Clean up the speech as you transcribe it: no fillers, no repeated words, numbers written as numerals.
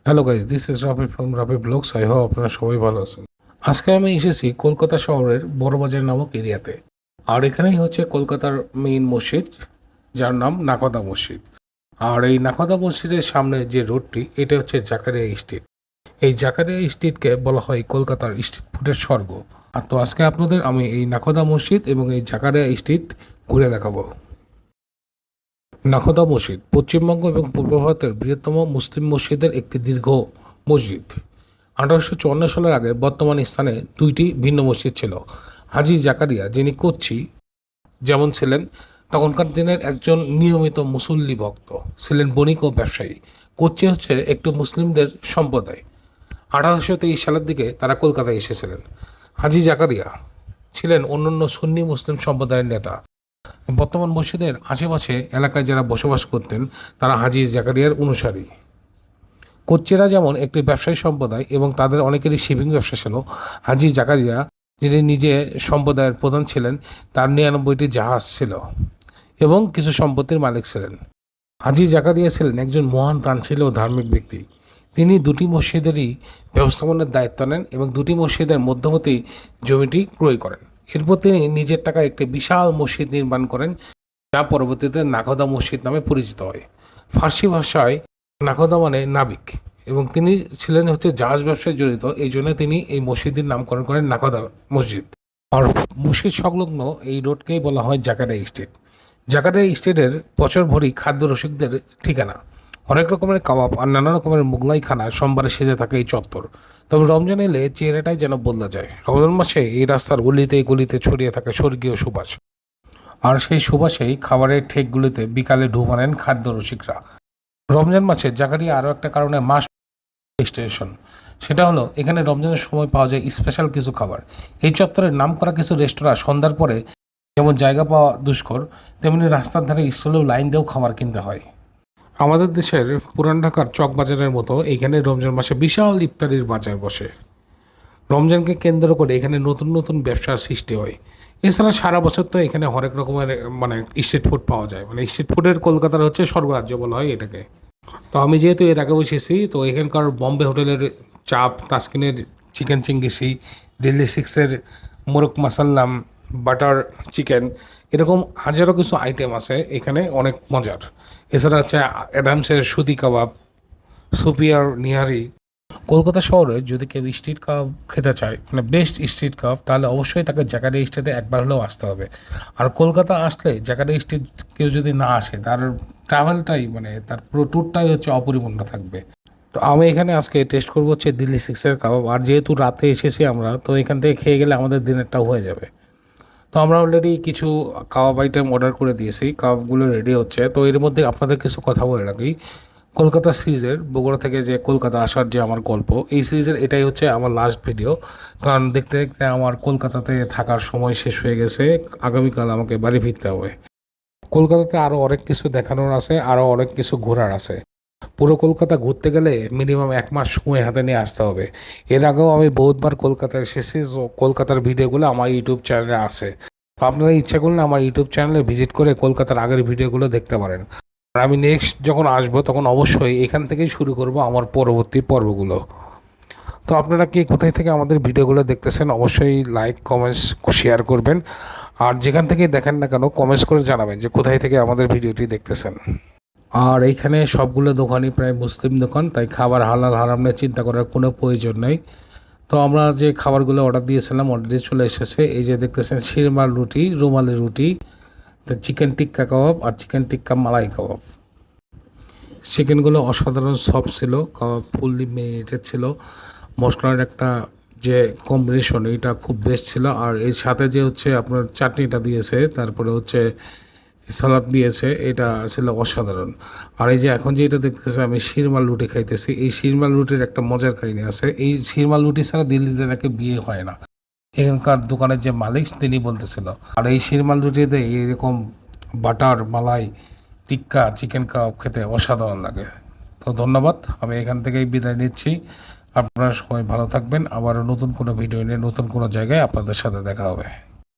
Hello guys, this is Rafi from Rafi blogs. I hope আপনারা সবাই ভালো আছেন। আজকে আমি এসেছি কলকাতা শহরের বড়বাজার নামক এরিয়াতে। আর এখানেই হচ্ছে কলকাতার মেইন মসজিদ, যার নাম নাকোদা মসজিদ। আর এই নাকোদা মসজিদের সামনে যে রোডটি, এটা হচ্ছে জাকারিয়া স্ট্রিট। এই জাকারিয়া স্ট্রিটকে বলা হয় কলকাতার স্ট্রিট ফুডের স্বর্গ। আর তো আজকে আপনাদের আমি এই নাকোদা মসজিদ এবং এই জাকারিয়া স্ট্রিট ঘুরে দেখাবো। নাখোদা মসজিদ পশ্চিমবঙ্গ এবং পূর্ব ভারতের বৃহত্তম মুসলিম মসজিদের একটি দীর্ঘ মসজিদ। 1854 সালের আগে বর্তমান স্থানে দুইটি ভিন্ন মসজিদ ছিল। হাজি জাকারিয়া, যিনি কোচ্চি যেমন ছিলেন, তখনকার দিনের একজন নিয়মিত মুসল্লি ভক্ত, ছিলেন বণিক ও ব্যবসায়ী। কোচ্চি হচ্ছে একটু মুসলিমদের সম্প্রদায়। 1823 সালের দিকে তারা কলকাতায় এসেছিলেন। হাজি জাকারিয়া ছিলেন অন্যান্য সুন্নি মুসলিম সম্প্রদায়ের নেতা। বর্তমান মসজিদের আশেপাশে এলাকায় যারা বসবাস করতেন তারা হাজি জাকারিয়ার অনুসারী। কোচ্চিরা যেমন একটি ব্যবসায়ী সম্প্রদায় এবং তাদের অনেকেরই শিপিং ব্যবসা ছিল, হাজি জাকারিয়া, যিনি নিজে সম্প্রদায়ের প্রধান ছিলেন, তার 99টি জাহাজ ছিল এবং কিছু সম্পত্তির মালিক ছিলেন। হাজি জাকারিয়া ছিলেন একজন মহান দানশীল ও ধার্মিক ব্যক্তি। তিনি দুটি মসজিদেরই ব্যবস্থাপনার দায়িত্ব নেন এবং দুটি মসজিদের মধ্যবর্তী জমিটি ক্রয় করেন। এরপর তিনি নিজের টাকায় একটি বিশাল মসজিদ নির্মাণ করেন, যা পরবর্তীতে নাকোদা মসজিদ নামে পরিচিত হয়। ফার্সি ভাষায় নাকোদা মানে নাবিক, এবং তিনি ছিলেন জাহাজ ব্যবসায় জড়িত। এই জন্য তিনি এই মসজিদের নামকরণ করেন নাকোদা মসজিদ। আর মসজিদ সংলগ্ন এই রোডকেই বলা হয় জাকারিয়া স্ট্রিট। জাকারিয়া স্ট্রিটের বছর ভরি খাদ্য রসিকদের ঠিকানা। অনেক রকমের কাবাব আর নানা রকমের মোগলাই খানা সোমবারে সেজে থাকে এই চত্বর। তবে রমজান এলে চেহারাটাই যেন বদলে যায়। রমজান মাসে এই রাস্তার গলিতে গলিতে ছড়িয়ে থাকে স্বর্গীয় সুবাস, আর সেই সুবাসেই খাবারের ঠেকগুলিতে বিকালে ঢু মারেন খাদ্য রসিকরা। রমজান মাসে জাকারিয়া আরও একটা কারণে মাস স্টেশন, সেটা হলো এখানে রমজানের সময় পাওয়া যায় স্পেশাল কিছু খাবার। এই চত্বরের নাম করা কিছু রেস্তোরাঁ সন্ধ্যার পরে যেমন জায়গা পাওয়া দুষ্কর, তেমনি রাস্তার ধারে স্টলেও লাইন দিয়েও খাবার কিনতে হয়। আমাদের দেশের পুরান ঢাকার চক বাজারের মতো এইখানে রমজান মাসে বিশাল ইফতারির বাজার বসে। রমজানকে কেন্দ্র করে এখানে নতুন নতুন ব্যবসার সৃষ্টি হয়। এছাড়া সারা বছর তো এখানে হরেক রকমের স্ট্রিট ফুড পাওয়া যায়। স্ট্রিট ফুডের কলকাতার হচ্ছে স্বর্গরাজ্য বলা হয় এটাকে। তো আমি যেহেতু এর আগে বসেছি, তো এখানকার বম্বে হোটেলের চাপ, তাসকিনের চিকেন চিঙ্গিসি, দিল্লি সিক্সের মোরগ মাসাল্লাম, বাটার চিকেন, এরকম হাজারো কিছু আইটেম আছে এখানে, অনেক মজার। এছাড়া হচ্ছে অ্যাডামসের সুতি কাবাব, সুপিয়ার নিহারি। কলকাতা শহরে যদি কেউ স্ট্রিট কাবাব খেতে চায়, বেস্ট স্ট্রিট কাবাব, তাহলে অবশ্যই তাকে জাকারিয়া স্ট্রিটে একবার হলেও আসতে হবে। আর কলকাতা আসলে জাকারিয়া স্ট্রিট কেউ যদি না আসে, তার ট্রাভেলটাই তার পুরো ট্যুরটাই অপরিপূর্ণ থাকবে। তো আমি এখানে আজকে টেস্ট করবো হচ্ছে দিল্লি সিক্সের কাবাব। আর যেহেতু রাতে এসেছি আমরা, তো এখান থেকে খেয়ে গেলে আমাদের দিনেরটাও হয়ে যাবে। তো আমরা অলরেডি কিছু কাবাব আইটেম অর্ডার করে দিয়েছি, কাবাবগুলো রেডি হচ্ছে। তো এর মধ্যে আপনাদের কিছু কথা বলে রাখি। কলকাতা সিরিজের বগুড়া থেকে যে কলকাতা আসার যে আমার গল্প, এই সিরিজের এটাই হচ্ছে আমার লাস্ট ভিডিও। কারণ দেখতে দেখতে আমার কলকাতাতে থাকার সময় শেষ হয়ে গেছে। আগামীকাল আমাকে বাড়ি ফিরতে হবে। কলকাতাতে আরও অনেক কিছু দেখানোর আছে, আরও অনেক কিছু ঘোরার আছে। পুরো কলকাতা ঘুরতে গেলে মিনিমাম 1 মাস সময় হাতে নিয়ে আসতে হবে। এর আগেও আমি বহুতবার কলকাতায় এসেছি। কলকাতার ভিডিওগুলো আমার ইউটিউব চ্যানেলে আছে। তো আপনারা ইচ্ছা করলে আমার ইউটিউব চ্যানেলে ভিজিট করে কলকাতার আগের ভিডিওগুলো দেখতে পারেন। আর আমি নেক্সট যখন আসবো তখন অবশ্যই এখান থেকেই শুরু করব আমার পরবর্তী পর্বগুলো। তো আপনারা কে কোথায় থেকে আমাদের ভিডিওগুলো দেখতেছেন অবশ্যই লাইক, কমেন্টস, শেয়ার করবেন। আর যেখান থেকে দেখেন না কেন কমেন্টস করে জানাবেন যে কোথায় থেকে আমাদের ভিডিওটি দেখতেছেন। আর এইখানে সবগুলো দোকানই প্রায় মুসলিম দোকান, তাই খাবার হালাল হারাম নিয়ে চিন্তা করার কোনো প্রয়োজন নেই। তো আমরা যে খাবারগুলো অর্ডার দিয়েছিলাম অলরেডি চলে এসেছে। এই যে দেখতেছেন শিরমাল রুটি, রুমালি রুটি, তো চিকেন টিক্কা কাবাব আর চিকেন টিক্কা মালাই কাবাব। চিকেনগুলো অসাধারণ সফট ছিল, কাবাব ফুললি মেরিনেটেড ছিল। মশলার একটা যে কম্বিনেশন, এটা খুব বেস্ট ছিল। আর এর সাথে যে আপনার চাটনিটা দিয়েছে, তারপরে সালাদ দিয়েছে, এটা ছিল অসাধারণ। আর এই যে এখন যেটা দেখতেছে আমি শিরমাল রুটি খাইতেছি, এই শিরমাল রুটির একটা মজার কাহিনী আছে। এই শিরমাল রুটি ছাড়া দিল্লিতে নাকি বিয়ে হয় না, এখানকার দোকানের যে মালিক তিনি বলতেছিল। আর এই শিরমাল রুটিতে এইরকম বাটার মালাই টিক্কা চিকেন কাবাব খেতে অসাধারণ লাগে। তো ধন্যবাদ, আমি এখান থেকেই বিদায় নিচ্ছি। আপনারা সবাই ভালো থাকবেন। আবারও নতুন কোনো ভিডিও নিয়ে নতুন কোনো জায়গায় আপনাদের সাথে দেখা হবে।